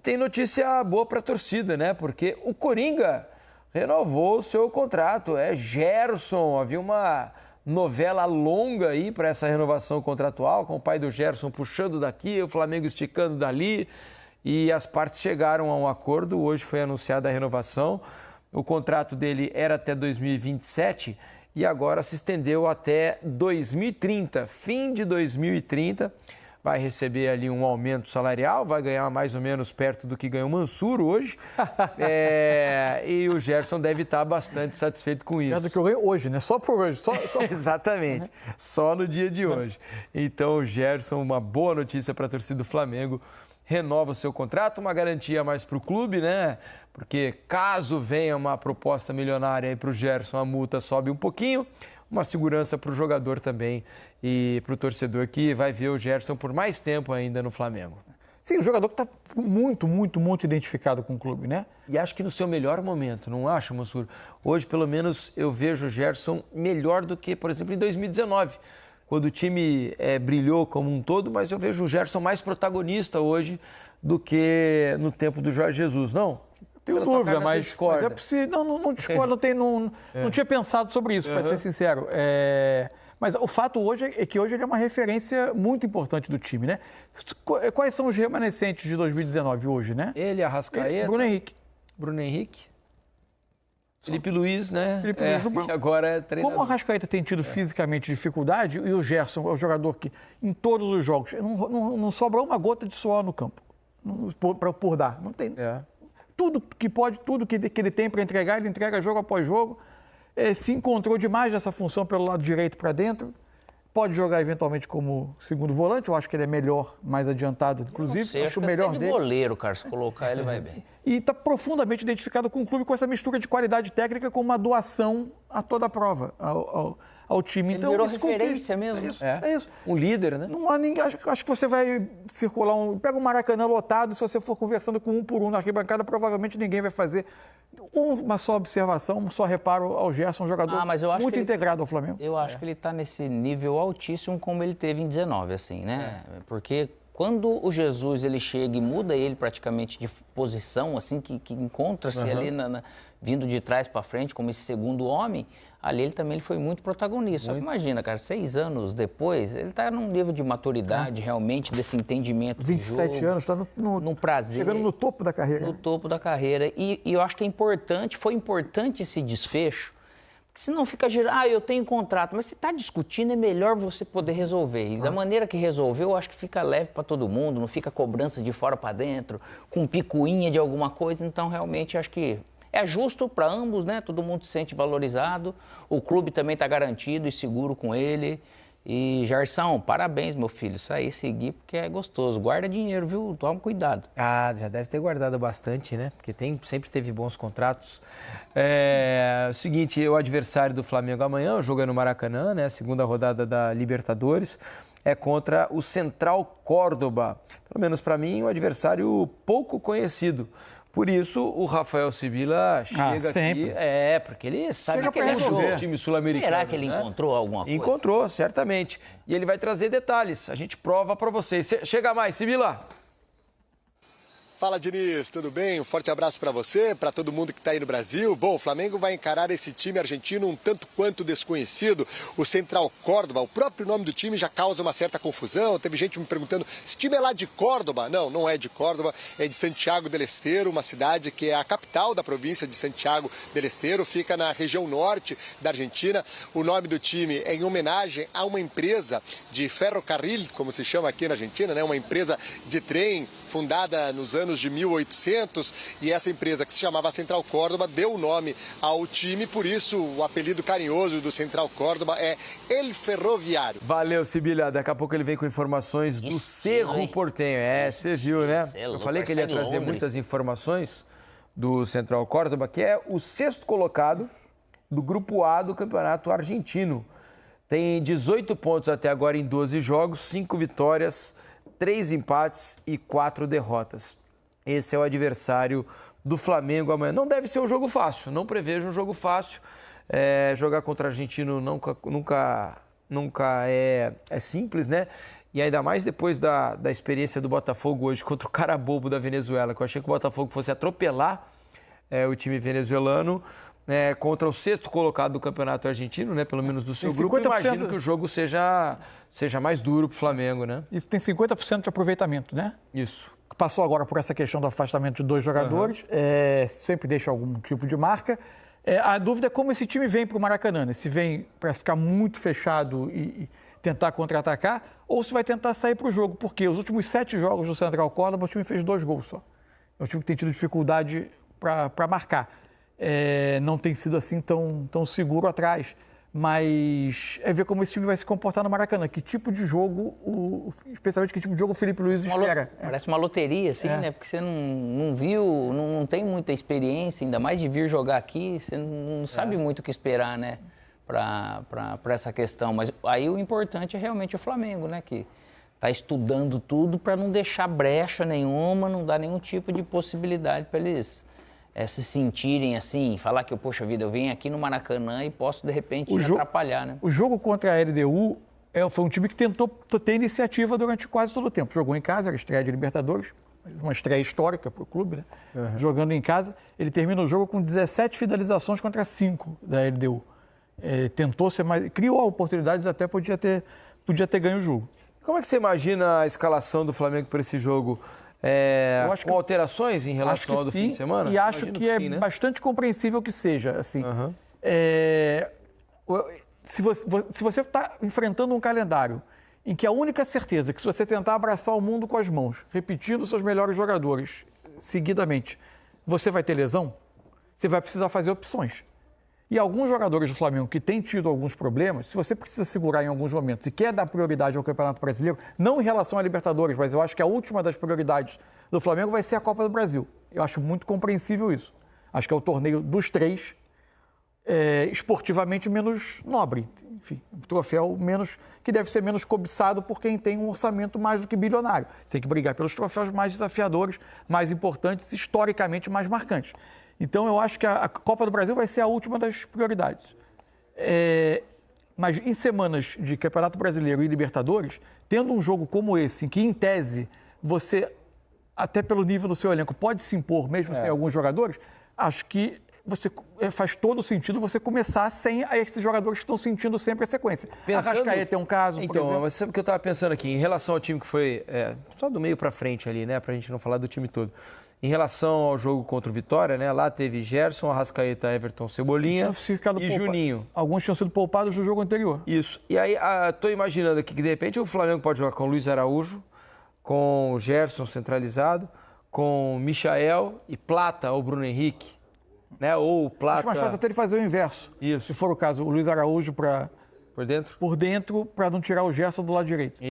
tem notícia boa para a torcida, né? Porque o Coringa renovou o seu contrato. É Gerson. Havia uma novela longa aí para essa renovação contratual, com o pai do Gerson puxando daqui, o Flamengo esticando dali. E as partes chegaram a um acordo. Hoje foi anunciada a renovação. O contrato dele era até 2027 e agora se estendeu até 2030, fim de 2030. Vai receber ali um aumento salarial, vai ganhar mais ou menos perto do que ganha o Mansur hoje. E o Gerson deve estar bastante satisfeito com isso. É do que eu ganho hoje, né? Só por hoje. Só... Exatamente, só no dia de hoje. Então o Gerson, uma boa notícia para a torcida do Flamengo, renova o seu contrato, uma garantia a mais para o clube, né? Porque caso venha uma proposta milionária aí para o Gerson, a multa sobe um pouquinho. Uma segurança para o jogador também e para o torcedor que vai ver o Gerson por mais tempo ainda no Flamengo. Sim, o jogador que está muito identificado com o clube, né? E acho que no seu melhor momento, não acha, Mansur? Hoje, pelo menos, eu vejo o Gerson melhor do que, por exemplo, em 2019, quando o time brilhou como um todo, mas eu vejo o Gerson mais protagonista hoje do que no tempo do Jorge Jesus, não? Tenho dúvida, mas é possível. Não discordo, não tinha pensado sobre isso, para ser sincero. Mas o fato hoje é que hoje ele é uma referência muito importante do time, né? Quais são os remanescentes de 2019 hoje, né? Ele, Arrascaeta, Bruno Henrique, Felipe Luiz, né? Felipe Luiz, que agora é treinador. Como o Arrascaeta tem tido fisicamente dificuldade, e o Gerson é o jogador que, em todos os jogos, não sobra uma gota de suor no campo por dar. Não tem. Tudo que pode, tudo que ele tem para entregar, ele entrega jogo após jogo. Se encontrou demais nessa função pelo lado direito para dentro. Pode jogar eventualmente como segundo volante. Eu acho que ele é melhor, mais adiantado, inclusive. Sei, acho que o melhor dele. Goleiro, cara, se colocar ele vai bem. E está profundamente identificado com o clube, com essa mistura de qualidade técnica com uma doação a toda a prova ao time. Ele virou referência mesmo. É isso. Um líder, né? Não há ninguém, acho que você vai circular pega um Maracanã lotado, se você for conversando com um por um na arquibancada, provavelmente ninguém vai fazer uma só observação, um só reparo ao Gerson, um jogador muito integrado ao Flamengo. Eu acho que ele está nesse nível altíssimo como ele teve em 19, assim, né? Porque quando o Jesus ele chega e muda ele praticamente de posição, assim, que encontra-se ali vindo de trás para frente como esse segundo homem, ali ele foi muito protagonista. Só que imagina, cara, 6 anos depois, ele está num nível de maturidade realmente, desse entendimento 27 do jogo, anos, está num prazer. Chegando no topo da carreira. No topo da carreira. E eu acho que foi importante esse desfecho, porque senão fica girando, eu tenho contrato, mas você está discutindo, é melhor você poder resolver. E da maneira que resolveu, eu acho que fica leve para todo mundo, não fica cobrança de fora para dentro, com picuinha de alguma coisa. Então, realmente, acho que é justo para ambos, né? Todo mundo se sente valorizado. O clube também está garantido e seguro com ele. E, Jairson, parabéns, meu filho. Isso aí, seguir, porque é gostoso. Guarda dinheiro, viu? Toma cuidado. Já deve ter guardado bastante, né? Porque sempre teve bons contratos. O seguinte, o adversário do Flamengo amanhã, o jogo é no Maracanã, né? Segunda rodada da Libertadores, é contra o Central Córdoba. Pelo menos para mim, um adversário pouco conhecido. Por isso, o Rafael Sibila chega aqui. Porque ele sabe que ele resolveu o time sul-americano. Será que ele encontrou alguma coisa? Encontrou, certamente. E ele vai trazer detalhes. A gente prova para vocês. Chega mais, Sibila. Fala, Diniz, tudo bem? Um forte abraço para você, para todo mundo que está aí no Brasil. Bom, o Flamengo vai encarar esse time argentino um tanto quanto desconhecido, o Central Córdoba. O próprio nome do time já causa uma certa confusão. Teve gente me perguntando, esse time é lá de Córdoba? Não, não é de Córdoba, é de Santiago del Estero, uma cidade que é a capital da província de Santiago del Estero, fica na região norte da Argentina. O nome do time é em homenagem a uma empresa de ferrocarril, como se chama aqui na Argentina, né? Uma empresa de trem fundada nos anos de 1800, e essa empresa, que se chamava Central Córdoba, deu o nome ao time, por isso o apelido carinhoso do Central Córdoba é El Ferroviário. Valeu, Sibila. Daqui a pouco ele vem com informações do Cerro Porteño. Você viu, né? Eu falei que ele ia trazer muitas informações do Central Córdoba, que é o 6º colocado do Grupo A do Campeonato Argentino. Tem 18 pontos até agora em 12 jogos, 5 vitórias, 3 empates e 4 derrotas. Esse é o adversário do Flamengo amanhã. Não deve ser um jogo fácil, não prevejo um jogo fácil. Jogar contra o argentino nunca é simples, né? E ainda mais depois da experiência do Botafogo hoje contra o cara bobo da Venezuela, que eu achei que o Botafogo fosse atropelar o time venezuelano contra o 6º colocado do campeonato argentino, né? Pelo menos do seu grupo. Imagino que o jogo seja mais duro para o Flamengo, né? Isso tem 50% de aproveitamento, né? Isso. Passou agora por essa questão do afastamento de 2 jogadores, sempre deixa algum tipo de marca. A dúvida é como esse time vem para o Maracanã, se vem para ficar muito fechado e tentar contra-atacar, ou se vai tentar sair para o jogo, porque os últimos 7 jogos do Central Córdoba, o time fez 2 gols só. É um time que tem tido dificuldade para marcar. Não tem sido assim tão seguro atrás. Mas é ver como esse time vai se comportar no Maracanã. Que tipo de jogo, especialmente que tipo de jogo o Felipe Luiz espera. Parece uma loteria, assim, né? Porque você não viu, não tem muita experiência, ainda mais de vir jogar aqui, você não sabe muito o que esperar, né? Para essa questão. Mas aí o importante é realmente o Flamengo, né? Que está estudando tudo para não deixar brecha nenhuma, não dar nenhum tipo de possibilidade para eles se sentirem assim, falar que, poxa vida, eu venho aqui no Maracanã e posso, de repente, atrapalhar, né? O jogo contra a LDU foi um time que tentou ter iniciativa durante quase todo o tempo. Jogou em casa, era estreia de Libertadores, uma estreia histórica para o clube, né? Jogando em casa. Ele termina o jogo com 17 finalizações contra 5 da LDU. Tentou ser mais... Criou oportunidades, até podia ter ganho o jogo. Como é que você imagina a escalação do Flamengo para esse jogo? Com alterações em relação ao do fim de semana? E acho que é bastante compreensível que seja. Assim, se você está enfrentando um calendário em que a única certeza é que se você tentar abraçar o mundo com as mãos, repetindo seus melhores jogadores seguidamente, você vai ter lesão, você vai precisar fazer opções. E alguns jogadores do Flamengo que têm tido alguns problemas, se você precisa segurar em alguns momentos e quer dar prioridade ao Campeonato Brasileiro, não em relação à Libertadores, mas eu acho que a última das prioridades do Flamengo vai ser a Copa do Brasil. Eu acho muito compreensível isso. Acho que é o torneio dos 3 esportivamente menos nobre. Enfim, um troféu que deve ser menos cobiçado por quem tem um orçamento mais do que bilionário. Você tem que brigar pelos troféus mais desafiadores, mais importantes, historicamente mais marcantes. Então, eu acho que a Copa do Brasil vai ser a última das prioridades. Mas em semanas de Campeonato Brasileiro e Libertadores, tendo um jogo como esse, em que, em tese, você, até pelo nível do seu elenco, pode se impor, mesmo sem alguns jogadores, acho que faz todo sentido você começar sem esses jogadores que estão sentindo sempre a sequência. Arrascaeta é um caso, por exemplo. Mas sabe o que eu estava pensando aqui? Em relação ao time que foi só do meio para frente ali, né? Para a gente não falar do time todo. Em relação ao jogo contra o Vitória, né? Lá teve Gerson, Arrascaeta, Everton, Cebolinha e Juninho. Alguns tinham sido poupados no jogo anterior. Isso. E aí, estou imaginando aqui que, de repente, o Flamengo pode jogar com Luiz Araújo, com Gerson centralizado, com Michael e Plata ou Bruno Henrique, né? Ou Plata... Acho mais fácil até ele fazer o inverso. Isso. Se for o caso, o Luiz Araújo por dentro, para não tirar o Gerson do lado direito.